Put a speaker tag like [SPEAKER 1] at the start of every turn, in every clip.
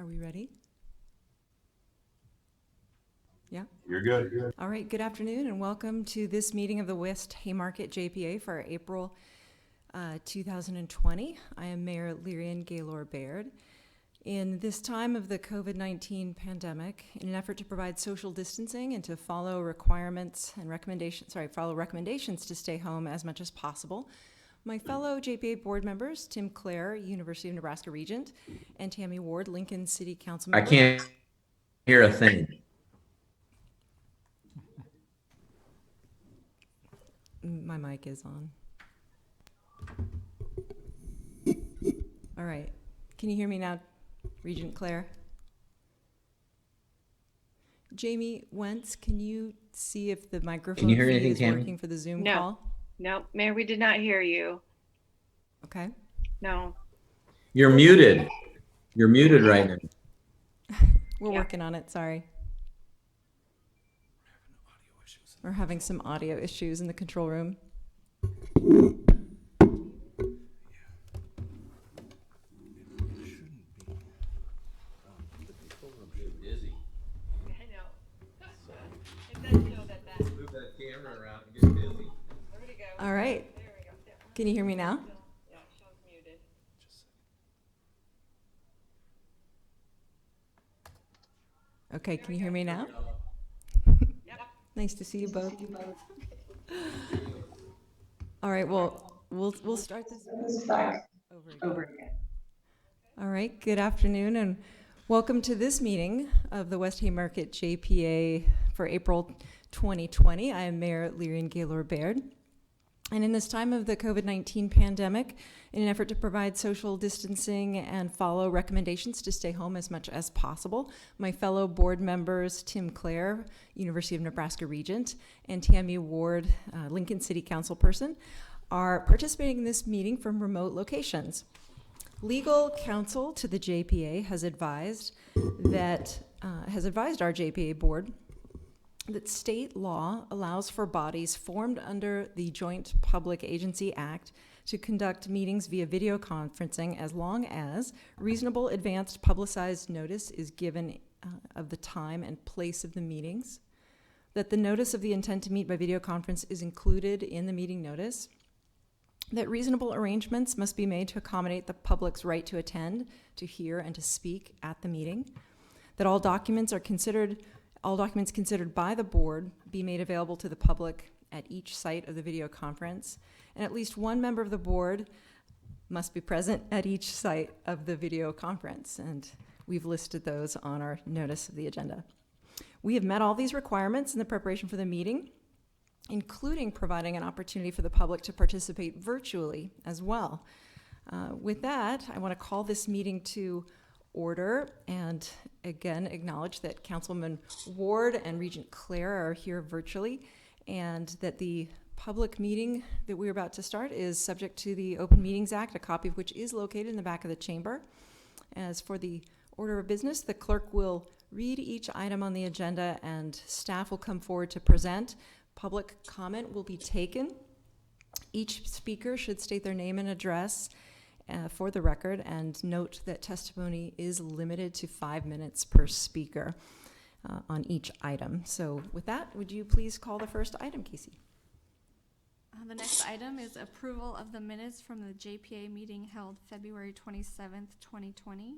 [SPEAKER 1] Are we ready? Yeah?
[SPEAKER 2] You're good.
[SPEAKER 1] All right, good afternoon and welcome to this meeting of the West Haymarket JPA for April 2020. I am Mayor Lyrian Gaylor Baird. In this time of the COVID-19 pandemic, in an effort to provide social distancing and to follow recommendations to stay home as much as possible, my fellow JPA board members, Tim Clare, University of Nebraska Regent, and Tammy Ward, Lincoln City Council member.
[SPEAKER 3] I can't hear a thing.
[SPEAKER 1] My mic is on. All right. Can you hear me now, Regent Clare? Jamie Wentz, can you see if the microphone
[SPEAKER 3] hear
[SPEAKER 1] feed
[SPEAKER 3] anything,
[SPEAKER 1] is
[SPEAKER 3] Tammy?
[SPEAKER 1] working for the Zoom
[SPEAKER 4] No.
[SPEAKER 1] call?
[SPEAKER 4] No, Mayor, we did not hear you.
[SPEAKER 1] Okay.
[SPEAKER 4] No.
[SPEAKER 3] You're muted. You're muted right now.
[SPEAKER 1] We're
[SPEAKER 4] Yeah.
[SPEAKER 1] working on it, sorry. We're having some audio issues in the control room.
[SPEAKER 4] I know. It does show that.
[SPEAKER 3] Move that camera around and get busy.
[SPEAKER 4] Where'd it go?
[SPEAKER 1] All right.
[SPEAKER 4] There we go. Yeah.
[SPEAKER 1] Can you hear me now?
[SPEAKER 4] Yeah, it shows muted.
[SPEAKER 1] Okay, can you hear me now?
[SPEAKER 4] Yep.
[SPEAKER 1] Nice to see you both. All right, well, we'll start this over again. All right, good afternoon and welcome to this meeting of the West Haymarket JPA for April 2020. I am Mayor Lyrian Gaylor Baird. And in this time of the COVID-19 pandemic, in an effort to provide social distancing and follow recommendations to stay home as much as possible, my fellow board members, Tim Clare, University of Nebraska Regent, and Tammy Ward, Lincoln City Council person, are participating in this meeting from remote locations. Legal counsel to the JPA has advised our JPA board that state law allows for bodies formed under the Joint Public Agency Act to conduct meetings via video conferencing as long as reasonable advanced publicized notice is given of the time and place of the meetings, that the notice of the intent to meet by video conference is included in the meeting notice, that reasonable arrangements must be made to accommodate the public's right to attend, to hear, and to speak at the meeting, that all documents considered by the board be made available to the public at each site of the video conference, and at least one member of the board must be present at each site of the video conference, and we've listed those on our notice of the agenda. We have met all these requirements in the preparation for the meeting, including providing an opportunity for the public to participate virtually as well. With that, I want to call this meeting to order and again acknowledge that Councilman Ward and Regent Clare are here virtually, and that the public meeting that we're about to start is subject to the Open Meetings Act, a copy of which is located in the back of the chamber. As for the order of business, the clerk will read each item on the agenda and staff will come forward to present. Public comment will be taken. Each speaker should state their name and address for the record, and note that testimony is limited to 5 minutes per speaker on each item. So with that, would you please call the first item, Casey?
[SPEAKER 5] The next item is approval of the minutes from the JPA meeting held February 27th, 2020.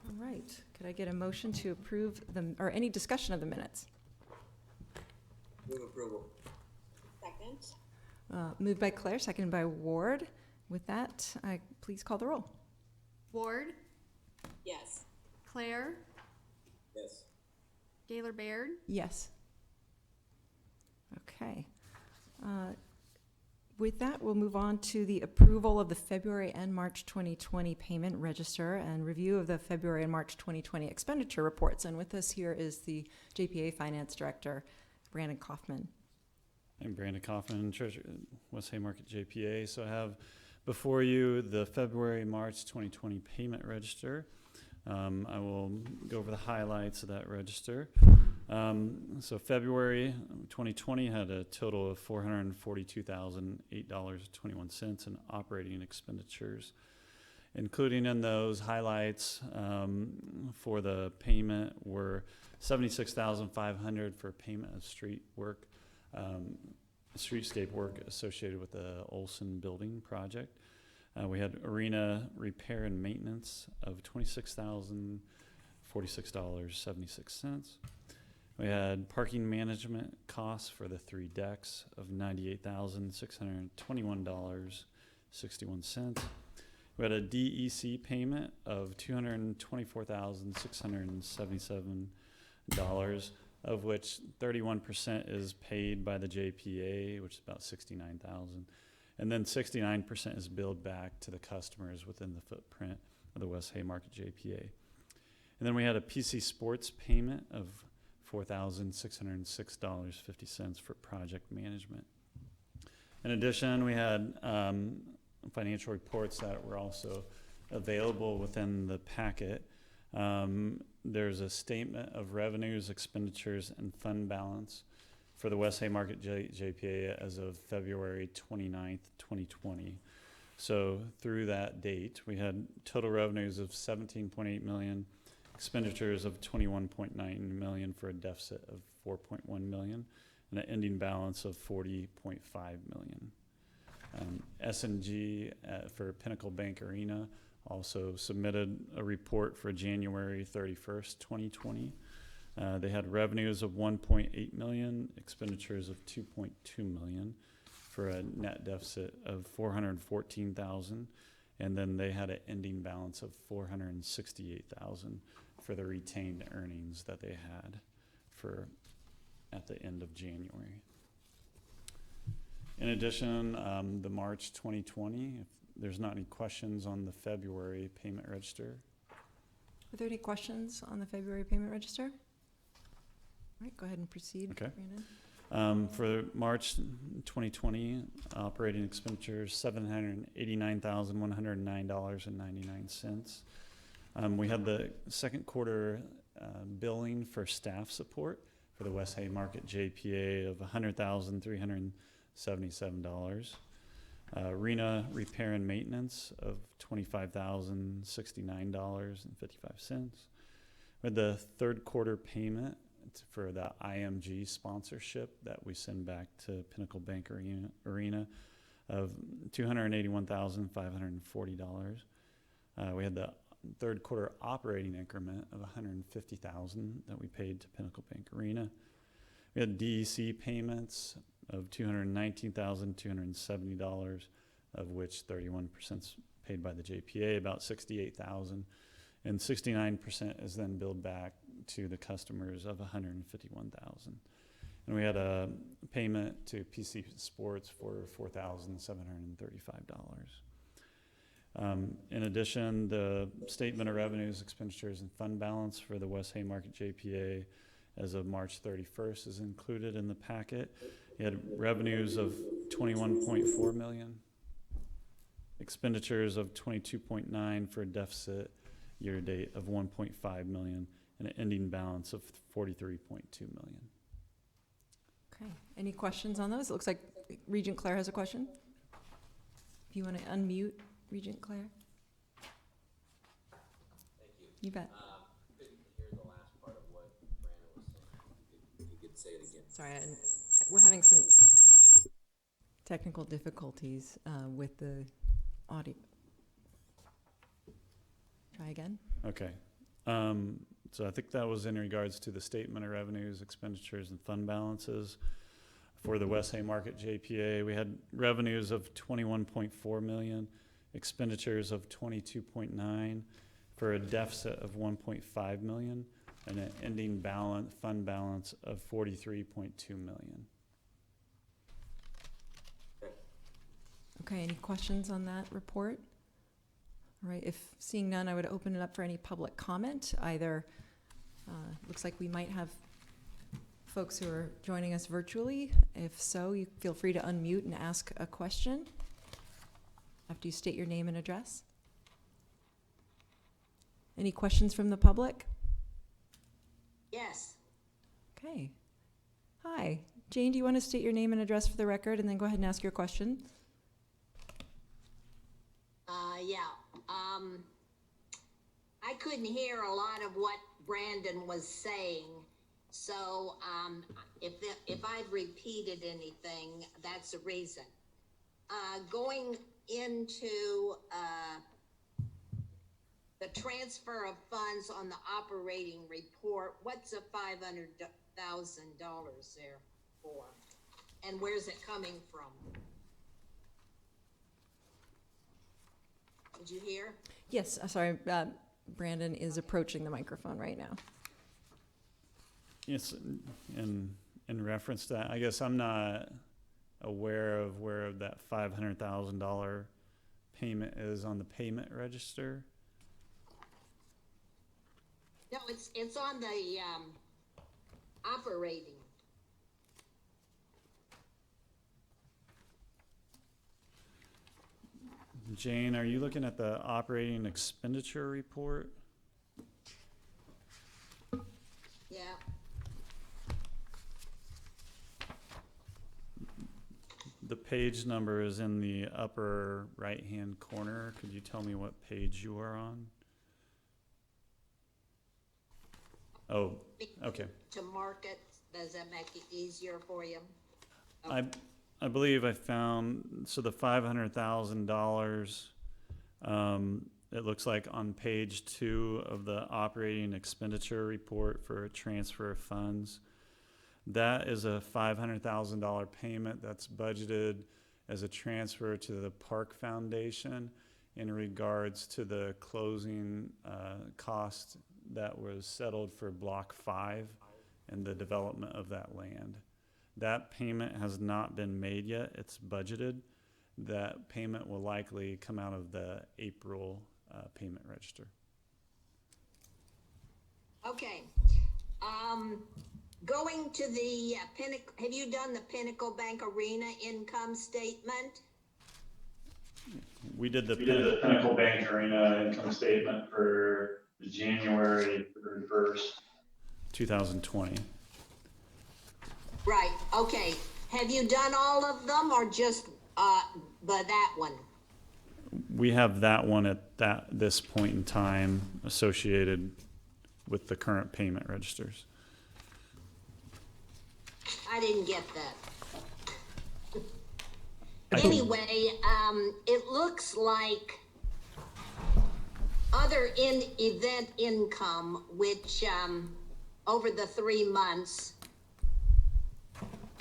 [SPEAKER 1] All right, could I get a motion to approve or any discussion of the minutes?
[SPEAKER 3] Move approval.
[SPEAKER 4] Second.
[SPEAKER 1] Moved by Claire, seconded by Ward. With that, please call the roll.
[SPEAKER 5] Ward,
[SPEAKER 4] Yes.
[SPEAKER 5] Claire,
[SPEAKER 3] Yes.
[SPEAKER 5] Gaylor Baird,
[SPEAKER 1] Yes. Okay. With that, we'll move on to the approval of the February and March 2020 payment register and review of the February and March 2020 expenditure reports. And with us here is the JPA Finance Director, Brandon Kaufman.
[SPEAKER 6] I'm Brandon Kaufman, Treasurer, West Haymarket JPA. So I have before you the February, March 2020 payment register. I will go over the highlights of that register. So February 2020 had a total of $442,008.21 in operating expenditures. including in those highlights for the payment were $76,500 for payment of streetscape work associated with the Olson Building project. We had arena repair and maintenance of $26,046.76. We had parking management costs for the 3 decks of $98,621.61. We had a DEC payment of $224,677, of which 31% is paid by the JPA, which is about $69,000. And then 69% is billed back to the customers within the footprint of the West Haymarket JPA. And then we had a PC Sports payment of $4,606.50 for project management. In addition, we had financial reports that were also available within the packet. There's a statement of revenues, expenditures, and fund balance for the West Haymarket JPA as of February 29th, 2020. So through that date, we had total revenues of $17.8 million, expenditures of $21.9 million for a deficit of $4.1 million, and an ending balance of $40.5 million. S&G for Pinnacle Bank Arena also submitted a report for January 31st, 2020. They had revenues of $1.8 million, expenditures of $2.2 million for a net deficit of $414,000, and then they had an ending balance of $468,000 for the retained earnings that they had for at the end of January. In addition, the March 2020, if there's not any questions on the February payment register.
[SPEAKER 1] Are there any questions on the February payment register? All right, go ahead and proceed,
[SPEAKER 6] Okay.
[SPEAKER 1] Brandon.
[SPEAKER 6] For March 2020, operating expenditures, $789,109.99. We had the second quarter billing for staff support for the West Haymarket JPA of $100,377. Arena repair and maintenance of $25,069.55. We had the third quarter payment for the IMG sponsorship that we send back to Pinnacle Bank Arena of $281,540. We had the third quarter operating increment of $150,000 that we paid to Pinnacle Bank Arena. We had DEC payments of $219,270, of which 31% is paid by the JPA, about $68,000, and 69% is then billed back to the customers of $151,000. And we had a payment to PC Sports for $4,735. In addition, the statement of revenues, expenditures, and fund balance for the West Haymarket JPA as of March 31st is included in the packet. You had revenues of $21.4 million, expenditures of $22.9 million for a deficit year-to-date of $1.5 million, and an ending balance of $43.2 million.
[SPEAKER 1] Okay, any questions on those? It looks like Regent Claire has a question. If you want to unmute Regent Claire.
[SPEAKER 2] Thank you.
[SPEAKER 1] You bet.
[SPEAKER 2] Couldn't hear the last part of what Brandon was saying. You could say it again.
[SPEAKER 1] Sorry, we're having some technical difficulties with the audio. Try again.
[SPEAKER 6] Okay. So I think that was in regards to the statement of revenues, expenditures, and fund balances. For the West Haymarket JPA, we had revenues of $21.4 million, expenditures of $22.9 million, for a deficit of $1.5 million, and an ending fund balance of $43.2 million.
[SPEAKER 1] Okay, any questions on that report? All right, if seeing none, I would open it up for any public comment. Either, looks like we might have folks who are joining us virtually. If so, you feel free to unmute and ask a question after you state your name and address. Any questions from the public?
[SPEAKER 4] Yes.
[SPEAKER 1] Okay. Hi. Jane, do you want to state your name and address for the record and then go ahead and ask your question?
[SPEAKER 4] Yeah. I couldn't hear a lot of what Brandon was saying. So, if I've repeated anything, that's the reason. Going into, the transfer of funds on the operating report, what's the $500,000 there for? And where's it coming from? Did you hear?
[SPEAKER 1] Yes, sorry, Brandon is approaching the microphone right now.
[SPEAKER 6] Yes, in reference to that, I guess I'm not aware of where that $500,000 payment is on the payment register.
[SPEAKER 4] No, it's on the, operating.
[SPEAKER 6] Jane, are you looking at the operating expenditure report?
[SPEAKER 4] Yeah.
[SPEAKER 6] The page number is in the upper right-hand corner. Could you tell me what page you are on? Oh, okay.
[SPEAKER 4] To mark it, does that make it easier for you?
[SPEAKER 6] I believe I found, so the $500,000, it looks like on page 2 of the operating expenditure report for a transfer of funds. That is a $500,000 payment that's budgeted as a transfer to the Park Foundation in regards to the closing cost that was settled for Block 5 and the development of that land. That payment has not been made yet. It's budgeted. That payment will likely come out of the April payment register.
[SPEAKER 4] Okay. Going to the Pinnacle, have you done the Pinnacle Bank Arena income statement?
[SPEAKER 6] We did the
[SPEAKER 7] Pinnacle Bank Arena income statement for January 31st.
[SPEAKER 6] 2020.
[SPEAKER 4] Right, okay. Have you done all of them or just, that one?
[SPEAKER 6] We have that one at this point in time associated with the current payment registers.
[SPEAKER 4] I didn't get that.
[SPEAKER 6] I can-
[SPEAKER 4] Anyway, it looks like other event income, which, over the 3 months,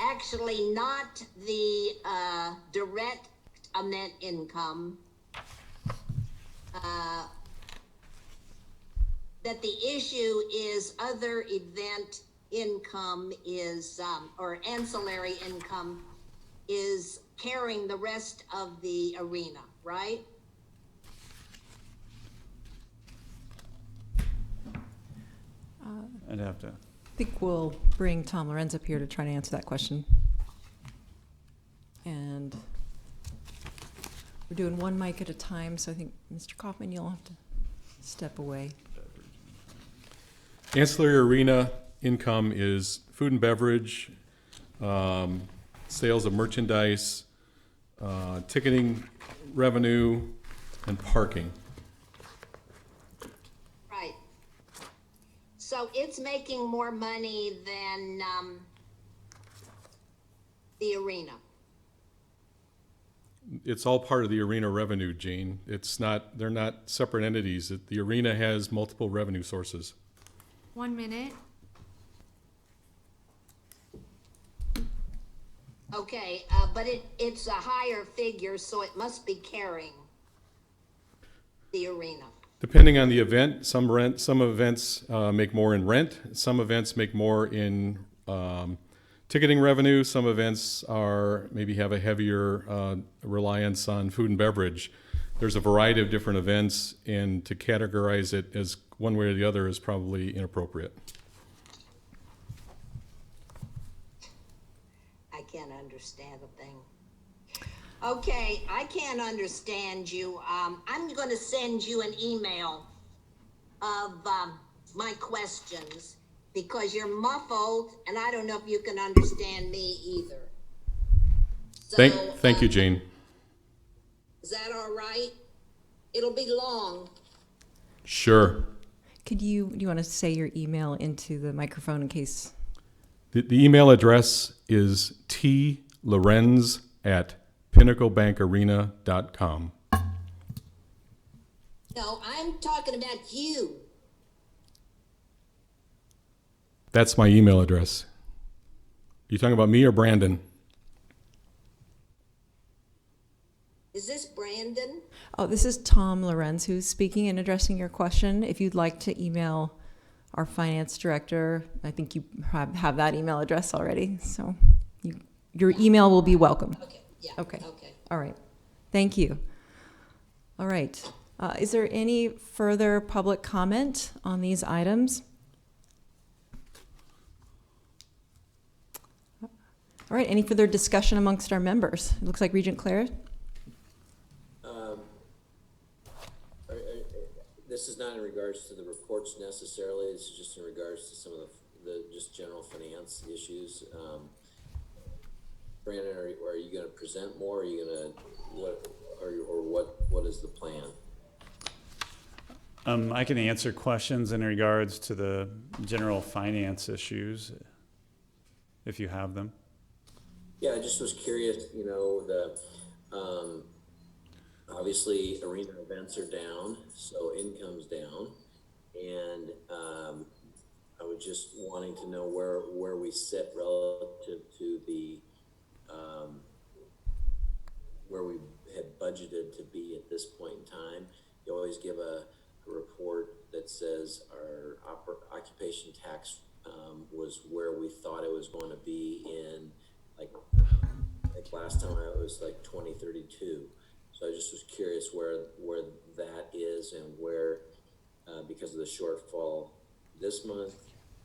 [SPEAKER 4] actually not the, direct event income, that the issue is other event income is, or ancillary income is carrying the rest of the arena, right?
[SPEAKER 6] I'd have to.
[SPEAKER 1] I think we'll bring Tom Lorenz up here to try to answer that question. And we're doing one mic at a time, so I think, Mr. Kaufman, you'll have to step away.
[SPEAKER 8] Ancillary arena income is food and beverage, sales of merchandise, ticketing revenue, and parking.
[SPEAKER 4] Right. So it's making more money than, the arena.
[SPEAKER 8] It's all part of the arena revenue, Gene. It's not, they're not separate entities. The arena has multiple revenue sources.
[SPEAKER 5] 1 minute.
[SPEAKER 4] Okay, but it's a higher figure, so it must be carrying the arena.
[SPEAKER 8] Depending on the event, some events make more in rent, some events make more in ticketing revenue, some events are maybe have a heavier reliance on food and beverage. There's a variety of different events, and to categorize it as one way or the other is probably inappropriate.
[SPEAKER 4] I can't understand a thing. Okay, I can't understand you. I'm going to send you an email of my questions because you're muffled and I don't know if you can understand me either. So,
[SPEAKER 8] Thank you, Jane.
[SPEAKER 4] Is that all right? It'll be long.
[SPEAKER 8] Sure.
[SPEAKER 1] Do you want to say your email into the microphone in case?
[SPEAKER 8] The email address is tlorenz@pinnaclebankarena.com.
[SPEAKER 4] No, I'm talking about you.
[SPEAKER 8] That's my email address. You talking about me or Brandon?
[SPEAKER 4] Is this Brandon?
[SPEAKER 1] Oh, this is Tom Lorenz who's speaking and addressing your question. If you'd like to email our finance director, I think you have that email address already. So your email will be welcome.
[SPEAKER 4] Okay, yeah.
[SPEAKER 1] Okay.
[SPEAKER 4] Okay.
[SPEAKER 1] All right. Thank you. All right. Is there any further public comment on these items? All right. Any further discussion amongst our members? It looks like Regent Claire.
[SPEAKER 2] This is not in regards to the reports necessarily, this is just in regards to some of the just general finance issues. Brandon, are you gonna present more, are you gonna, what is the plan?
[SPEAKER 6] I can answer questions in regards to the general finance issues, if you have them.
[SPEAKER 2] Yeah, I just was curious, obviously arena events are down, so income's down. And I was just wanting to know where we sit relative to the, where we had budgeted to be at this point in time. You always give a report that says our occupation tax was where we thought it was going to be in, like last time it was like 2032. So I just was curious where that is and where, because of the shortfall this month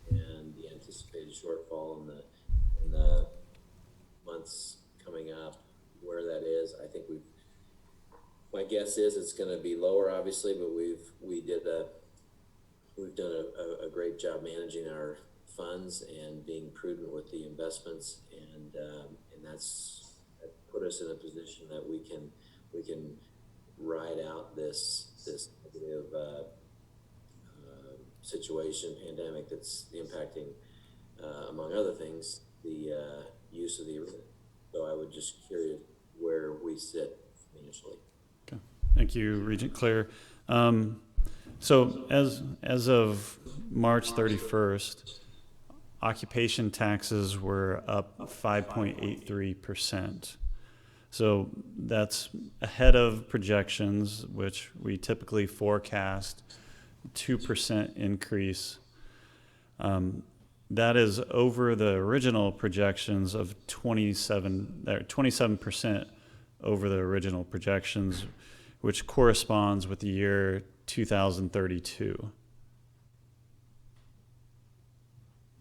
[SPEAKER 2] and the anticipated shortfall in the months coming up, where that is. I think my guess is it's going to be lower, obviously, but we've done a great job managing our funds and being prudent with the investments, and that put us in a position that we can ride out this negative situation, pandemic that's impacting, among other things, the use of the arena. So I was just curious where we sit financially.
[SPEAKER 6] Okay. Thank you, Regent Claire. So as of March 31st, occupation taxes were up 5.83%. So that's ahead of projections, which we typically forecast 2% increase. That is over the original projections of 27% over the original projections, which corresponds with the year 2032. I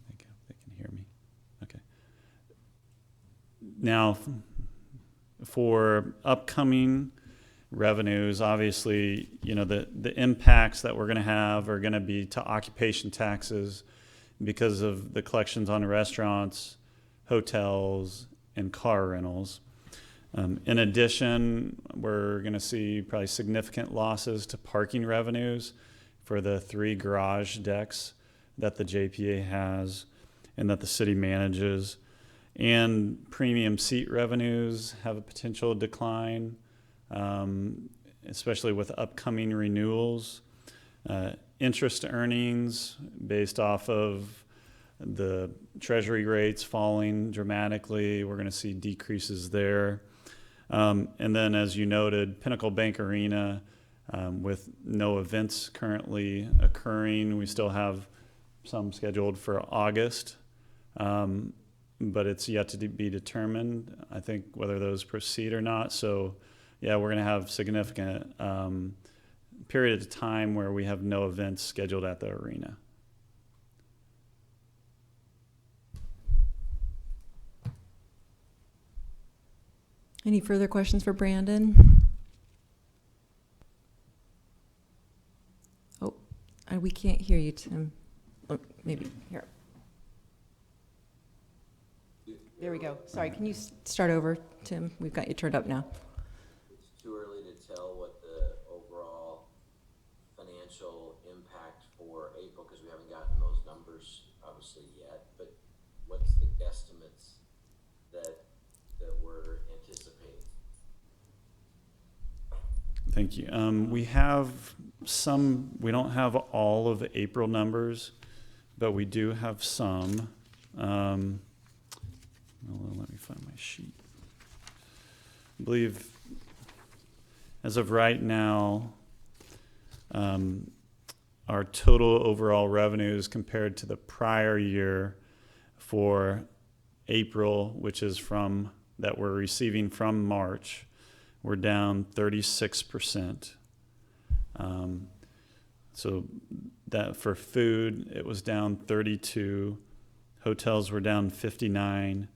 [SPEAKER 6] think they can hear me. Okay. Now, for upcoming revenues, obviously, the impacts that we're going to have are going to be to occupation taxes because of the collections on restaurants, hotels, and car rentals. In addition, we're going to see probably significant losses to parking revenues for the 3 garage decks that the JPA has and that the city manages. And premium seat revenues have a potential decline, especially with upcoming renewals. Interest earnings based off of the treasury rates falling dramatically, we're going to see decreases there. And then, as you noted, Pinnacle Bank Arena, with no events currently occurring, we still have some scheduled for August, but it's yet to be determined, I think, whether those proceed or not. So, yeah, we're going to have significant period of time where we have no events scheduled at the arena.
[SPEAKER 1] Any further questions for Brandon? Oh, we can't hear you, Tim. Oh, maybe here. There we go. Sorry, can you start over, Tim? We've got you turned up now.
[SPEAKER 2] It's too early to tell what the overall
[SPEAKER 6] thank you. We have some, we don't have all of the April numbers, but we do have some. Well, let me find my sheet. I believe as of right now, our total overall revenues compared to the prior year for April, which is from that we're receiving from March, we're down 36%. So that for food, it was down 32, hotels were down 59,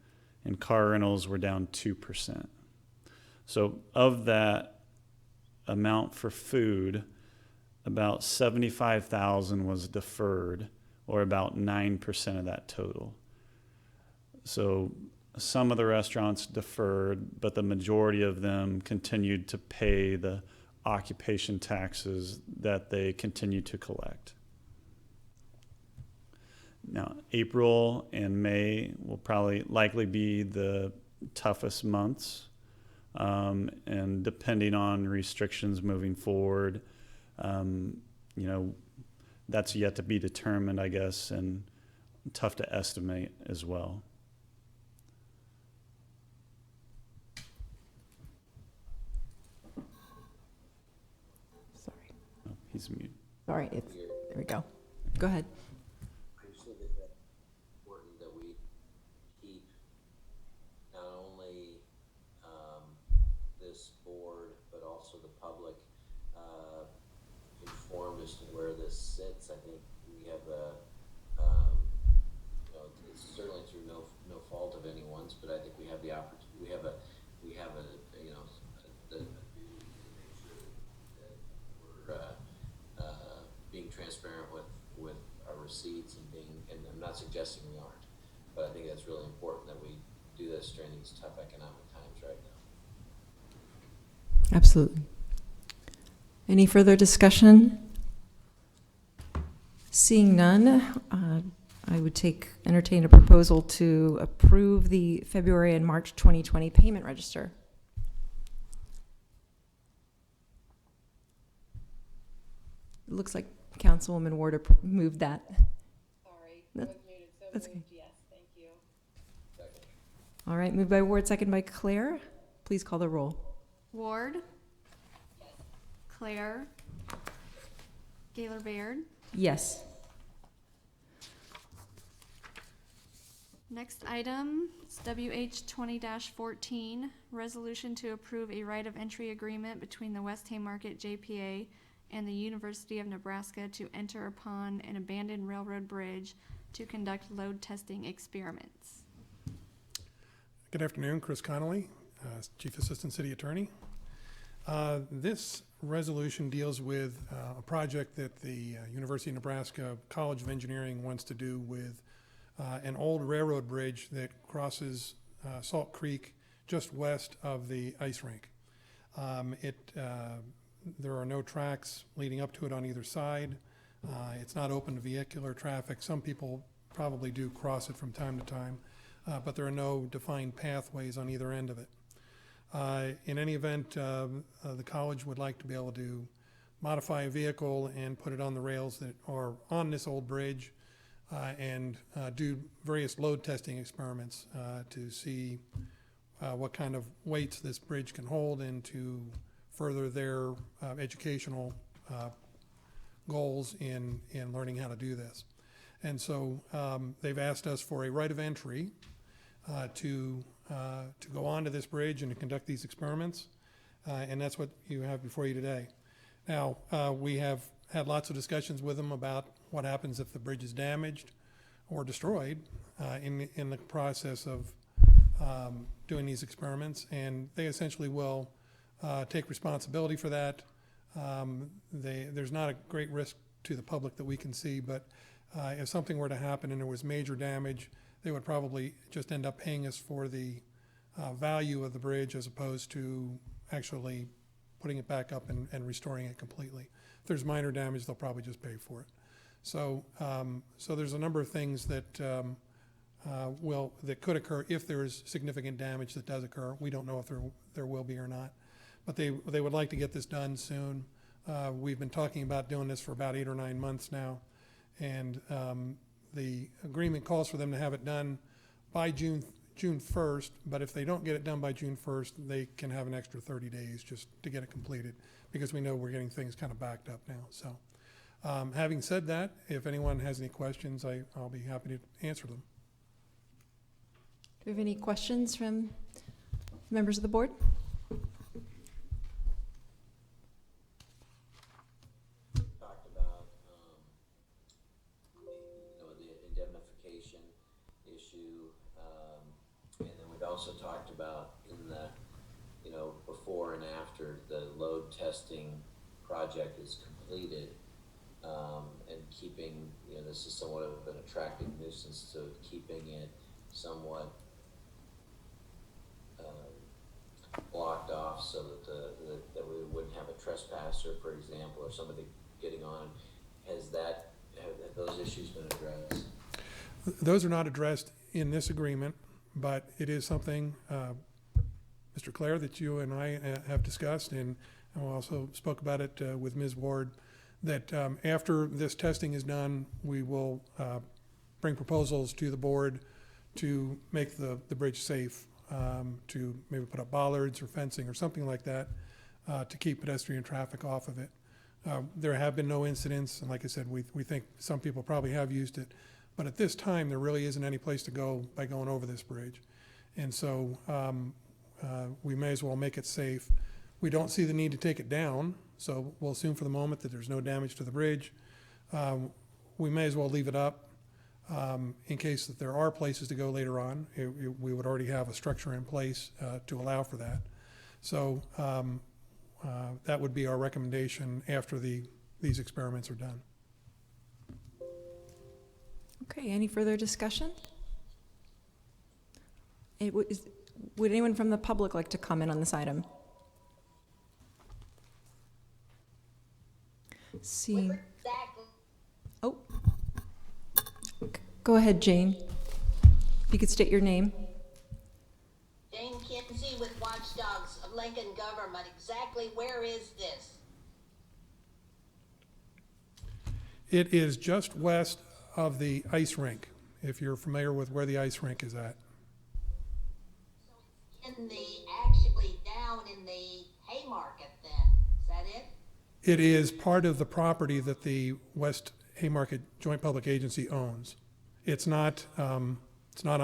[SPEAKER 6] and car rentals were down 2%. So of that amount for food, about 75,000 was deferred, or about 9% of that total. So some of the restaurants deferred, but the majority of them continued to pay the occupation taxes that they continue to collect. Now, April and May will likely be the toughest months. And depending on restrictions moving forward, that's yet to be determined, I guess, and tough to estimate as well.
[SPEAKER 1] Sorry.
[SPEAKER 6] Oh, he's muted.
[SPEAKER 1] Sorry, there we go. Go ahead.
[SPEAKER 2] I just think that's important that we keep not only this board, but also the public informed as to where this sits. I think we have it's certainly through no fault of anyone's, but I think we have the opportunity. We have a duty to make sure that we're being transparent with our receipts and I'm not suggesting we aren't, but I think that's really important that we do this during these tough economic times right now.
[SPEAKER 1] Absolutely. Any further discussion? Seeing none, I would entertain a proposal to approve the February and March 2020 payment register. It looks like Councilwoman Warder moved that.
[SPEAKER 9] Sorry,
[SPEAKER 1] No,
[SPEAKER 9] I was muted, so
[SPEAKER 1] that's
[SPEAKER 9] moved, yes, thank you.
[SPEAKER 1] All right, moved by Ward, second by Claire. Please call the roll.
[SPEAKER 5] Ward. Claire. Gaylor Baird.
[SPEAKER 1] Yes.
[SPEAKER 5] Next item is WH 20-14, resolution to approve a right of entry agreement between the West Haymarket JPA and the University of Nebraska to enter upon an abandoned railroad bridge to conduct load testing experiments.
[SPEAKER 10] Good afternoon, Chris Connolly, Chief Assistant City Attorney. This resolution deals with a project that the University of Nebraska College of Engineering wants to do with an old railroad bridge that crosses Salt Creek just west of the ice rink. There are no tracks leading up to it on either side. It's not open to vehicular traffic. Some people probably do cross it from time to time, but there are no defined pathways on either end of it. In any event, the college would like to be able to modify a vehicle and put it on the rails that are on this old bridge and do various load testing experiments to see what kind of weights this bridge can hold and to further their educational goals in learning how to do this. And so they've asked us for a right of entry to go onto this bridge and to conduct these experiments, and that's what you have before you today. Now, we have had lots of discussions with them about what happens if the bridge is damaged or destroyed in the process of doing these experiments, and they essentially will take responsibility for that. There's not a great risk to the public that we can see, but if something were to happen and there was major damage, they would probably just end up paying us for the value of the bridge as opposed to actually putting it back up and restoring it completely. If there's minor damage, they'll probably just pay for it. So there's a number of things that that could occur if there is significant damage that does occur. We don't know if there will be or not. but they would like to get this done soon. We've been talking about doing this for about 8 or 9 months now, and the agreement calls for them to have it done by June 1st, but if they don't get it done by June 1st, they can have an extra 30 days just to get it completed, because we know we're getting things kind of backed up now. So having said that, if anyone has any questions, I'll be happy to answer them.
[SPEAKER 1] Do we have any questions from members of the board?
[SPEAKER 2] Talked about, the indemnification issue, and then we've also talked about in the, before and after the load testing project is completed, and keeping, this is somewhat of an attractive nuisance, so keeping it somewhat blocked off so that we wouldn't have a trespasser, for example, or somebody getting on. Have those issues been addressed?
[SPEAKER 10] Those are not addressed in this agreement, but it is something, Mr. Clare, that you and I have discussed, and I also spoke about it with Ms. Ward, that after this testing is done, we will bring proposals to the board to make the bridge safe, to maybe put up bollards or fencing or something like that to keep pedestrian traffic off of it. There have been no incidents, and like I said, we think some people probably have used it, but at this time there really isn't any place to go by going over this bridge. And so we may as well make it safe. We don't see the need to take it down, so we'll assume for the moment that there's no damage to the bridge. We may as well leave it up in case that there are places to go later on. We would already have a structure in place to allow for that. So that would be our recommendation after these experiments are done.
[SPEAKER 1] Okay, any further discussion? Would anyone from the public like to comment on this item? Seeing.
[SPEAKER 4] Exactly.
[SPEAKER 1] Oh. Go ahead, Jane. If you could state your name.
[SPEAKER 4] Jane Kinsey with Watchdogs of Lincoln Government. Exactly where is this?
[SPEAKER 10] It is just west of the ice rink, if you're familiar with where the ice rink is at.
[SPEAKER 4] Actually down in the Haymarket then, is that it?
[SPEAKER 10] It is part of the property that the West Haymarket Joint Public Agency owns. It's not on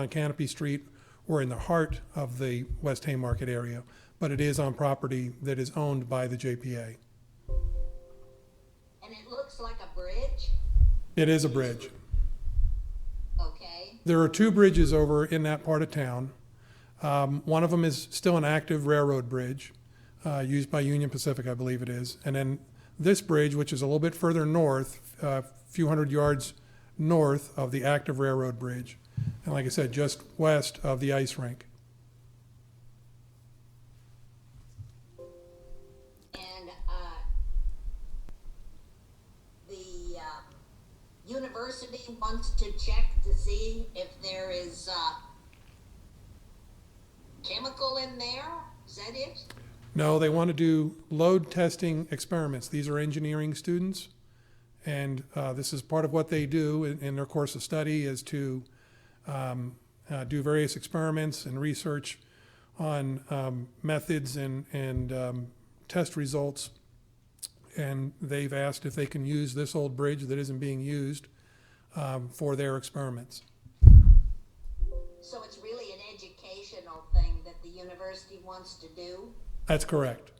[SPEAKER 10] Canopy Street or in the heart of the West Haymarket area, but it is on property that is owned by the JPA.
[SPEAKER 4] And it looks like a bridge?
[SPEAKER 10] It is a bridge.
[SPEAKER 4] Okay.
[SPEAKER 10] There are 2 bridges over in that part of town. One of them is still an active railroad bridge, used by Union Pacific, I believe it is. And then this bridge, which is a little bit further north, a few hundred yards north of the active railroad bridge. And like I said, just west of the ice rink.
[SPEAKER 4] And the university wants to check to see if there is chemical in there? Is that it?
[SPEAKER 10] No, they want to do load testing experiments. These are engineering students, and this is part of what they do in their course of study, is to do various experiments and research on methods and test results. And they've asked if they can use this old bridge that isn't being used for their experiments.
[SPEAKER 4] So it's really an educational thing that the university wants to do?
[SPEAKER 10] That's correct.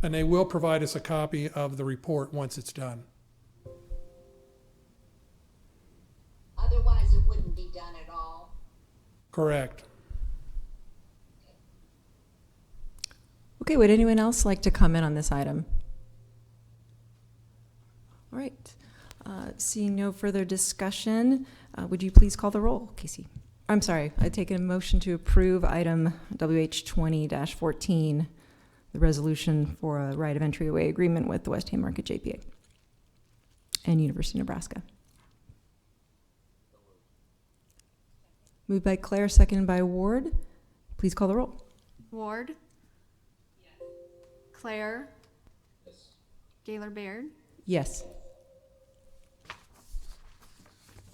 [SPEAKER 10] And they will provide us a copy of the report once it's done.
[SPEAKER 4] Otherwise, it wouldn't be done at all?
[SPEAKER 10] Correct.
[SPEAKER 1] Okay, would anyone else like to comment on this item? All right. Seeing no further discussion, would you please call the roll, Casey? I'm sorry, I take a motion to approve item WH20-14, the resolution for a right of entryway agreement with the West Haymarket JPA and University of Nebraska. Moved by Claire, seconded by Ward. Please call the roll.
[SPEAKER 5] Ward? Claire,
[SPEAKER 2] Yes.
[SPEAKER 5] Gaylor Baird.
[SPEAKER 1] Yes.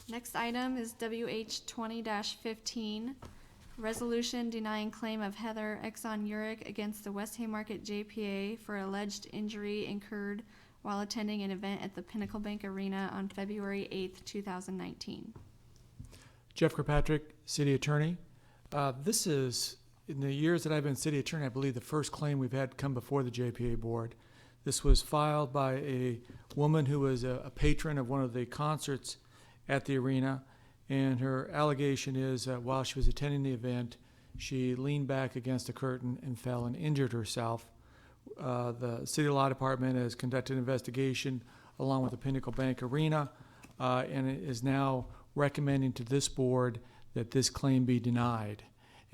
[SPEAKER 5] Next item is WH 20-15, resolution denying claim of Heather Exxon Urick against the West Haymarket JPA for alleged injury incurred while attending an event at the Pinnacle Bank Arena on February 8th, 2019.
[SPEAKER 11] Jeff Kirkpatrick, City Attorney. This is, in the years that I've been City Attorney, I believe the first claim we've had come before the JPA Board. This was filed by a woman who was a patron of one of the concerts at the arena, and her allegation is that while she was attending the event, she leaned back against a curtain and fell and injured herself. The City Law Department has conducted an investigation along with the Pinnacle Bank Arena, and it is now recommending to this board that this claim be denied.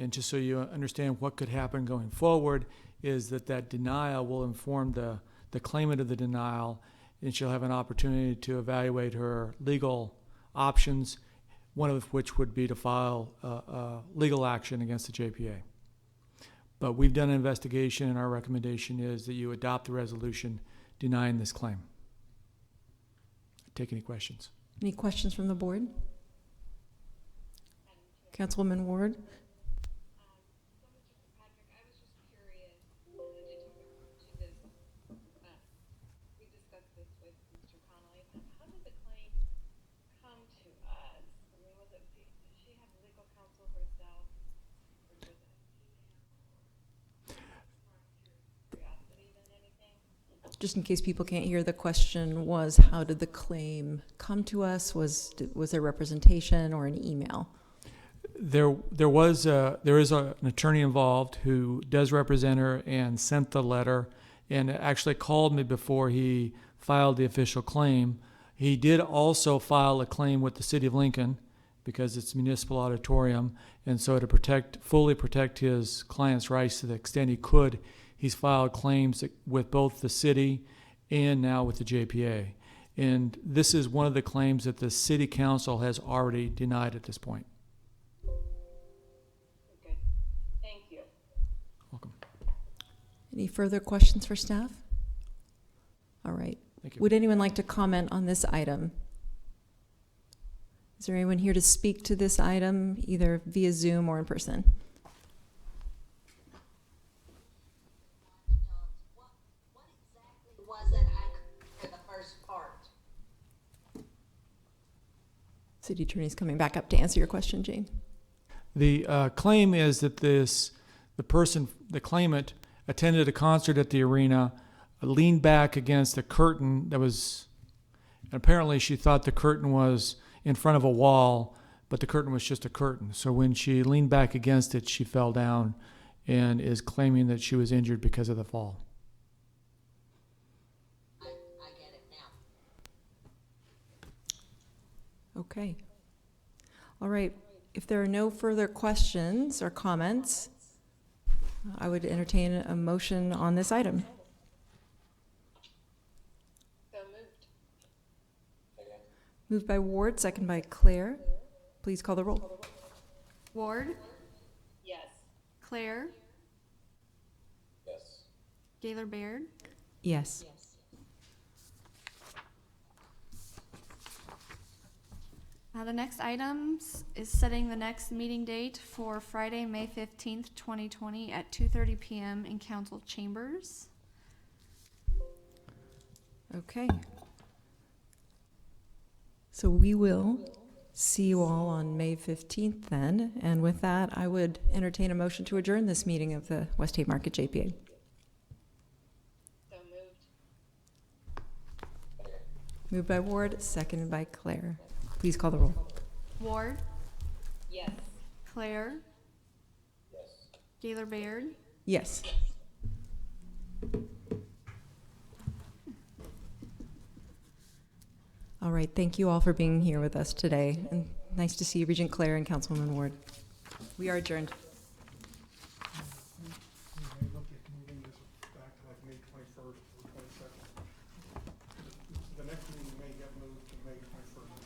[SPEAKER 11] And just so you understand what could happen going forward is that denial will inform the claimant of the denial, and she'll have an opportunity to evaluate her legal options, one of which would be to file legal action against the JPA. But we've done an investigation, and our recommendation is that you adopt the resolution denying this claim. Take any questions.
[SPEAKER 1] Any questions from the board? Councilwoman Ward? Just in case people can't hear, the question was, how did the claim come to us? Was there representation or an email?
[SPEAKER 11] There is an attorney involved who does represent her and sent the letter and actually called me before he filed the official claim. He did also file a claim with the City of Lincoln because it's a municipal auditorium, and so to fully protect his client's rights to the extent he could, he's filed claims with both the city and now with the JPA. And this is one of the claims that the City Council has already denied at this point.
[SPEAKER 9] Okay, thank you.
[SPEAKER 11] Welcome.
[SPEAKER 1] Any further questions for staff? All right.
[SPEAKER 11] Thank you.
[SPEAKER 1] Would anyone like to comment on this item? Is there anyone here to speak to this item, either via Zoom or in person?
[SPEAKER 4] What exactly was it for the first part?
[SPEAKER 1] City Attorney's coming back up to answer your question, Jane.
[SPEAKER 11] The claim is that the claimant, attended a concert at the arena, leaned back against a curtain that was, apparently she thought the curtain was in front of a wall, but the curtain was just a curtain. So when she leaned back against it, she fell down and is claiming that she was injured because of the fall.
[SPEAKER 4] I get it now.
[SPEAKER 1] Okay. All right. If there are no further questions or comments, I would entertain a motion on this item.
[SPEAKER 9] So moved.
[SPEAKER 1] Moved by Ward, second by Claire. Please call the roll.
[SPEAKER 5] Ward,
[SPEAKER 9] Yes.
[SPEAKER 5] Claire,
[SPEAKER 2] Yes.
[SPEAKER 5] Gaylor Baird.
[SPEAKER 1] Yes.
[SPEAKER 5] The next item is setting the next meeting date for Friday, May 15th, 2020 at 2:30 p.m. in council chambers.
[SPEAKER 1] Okay. So we will see you all on May 15th then. And with that, I would entertain a motion to adjourn this meeting of the West Haymarket JPA.
[SPEAKER 9] So moved.
[SPEAKER 1] Moved by Ward, seconded by Claire. Please call the roll.
[SPEAKER 5] Ward,
[SPEAKER 9] Yes.
[SPEAKER 5] Claire,
[SPEAKER 2] Yes.
[SPEAKER 5] Gaylor Baird.
[SPEAKER 1] Yes. All right, thank you all for being here with us today. And nice to see you, Regent Claire and Councilwoman Ward. We are adjourned.
[SPEAKER 10] We may look at moving this back to like May 21st or 22nd. The next meeting may get moved to May 21st.